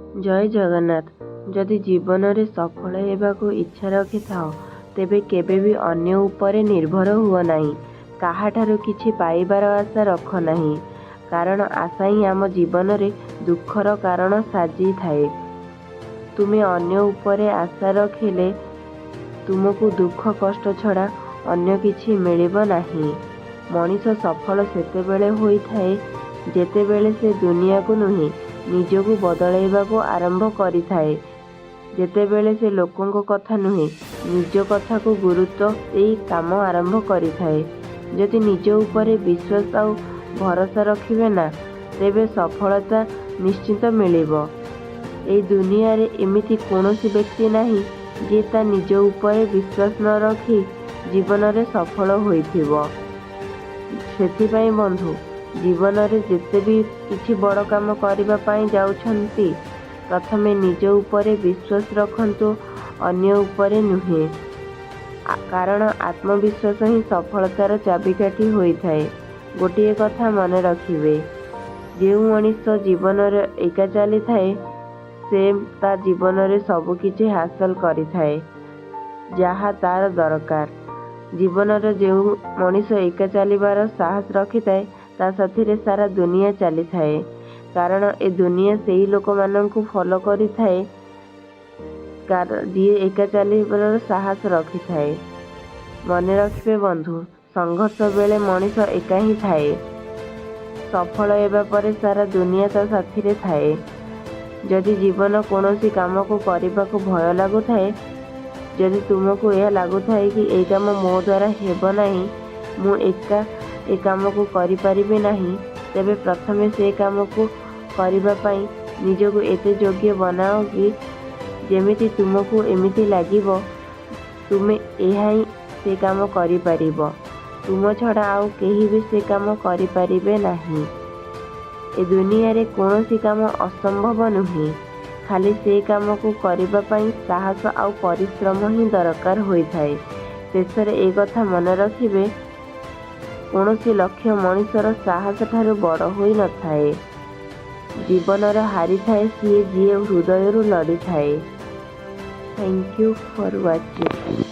जय जगन्नाथ। जदि जीवन में सफल होगाकू इच्छा रखि थाओ तेबे केबे भी अन्य उपरे निर्भर हुआ नहीं। काहाठारू किछि पाइबार आशा रख नहीं, कारण आशा ही आम जीवन में दुखर कारण साजी थाए। तुमे अन्य उपरे आशा रखिले तुमको दुख कष्ट छड़ा अन्य किछि मिलिब नाही। मनीष सफल सेतेबेले होइथाए जेतेबेले से दुनिया को नुहे निजको बदलैबाको आरंभ करिथाए। जेतेबेले से लोकों कथा नुहे निज कथा को गुरुत्व देई काम आरंभ करिथाए। जदि निज उपरे विश्वास आउ भरोसा रखिबे ना तेबे सफलता निश्चित मिलिब। एई दुनिया रे एमिति कोनोसी व्यक्ति नाही जे ता निज उपरे विश्वास न रखी जीवन रे सफल होइथिबो। सेथिपाई बंधु, जीवन में जिते भी किसी बड़ काम करने पाई जाउछंती प्रथमे निज उपरे विश्वास रखंतु, अन्य उपरे नुहे। कारण आत्मविश्वास ही सफलतार चाबिकाठी होइथाए। गोटिए कथा मन रखिबे, जो मनीष जीवन एका चली थाए से ता जीवन में सबकिछि हासिल करिथाए जहा तार दरकार। जीवन में जो मनीष एका चलिबार साहस रखि थाए ता साथी सारा दुनिया चली थाए। कारण ए दुनिया से ही लोक माननकु फॉलो करि थाए जी एका चलिबार साहस रखि थाए। मने रखिबे बंधु, संघर्ष बेले मनीष एका ही थाए, सफल हेबा परे सारा दुनिया ता साथी रे थाए। जदि जीवन कोनोसी काम को करबा को भय लागु थाए, जदि तुमको यह लागु थाए कि ए काम मो द्वारा हेबो नाही, मु एका ए काम को करि परिबे नाही, तेबे प्रथमे से काम को करिबा पई निजको एते योग्य बनाओ कि जेमिति तुमको एमिति लागिबो तुमे एहा ही से काम करि परिबो। तुम छड़ा आउ केही भी से काम करि परिबे नाही। ए दुनिया रे कोनोसी काम असंभव नुहे, खाली से काम को करिबा पई साहस आउ परिश्रम ही दरकार होइथाए। शेषरे ए कथा मन रखिबे, कौनसी लक्ष्य मनीषर साहस ठारू बड़ होई न थाए। जीवन हारी थाए सी जी हृदय लड़ी थाए। Thank you for watching.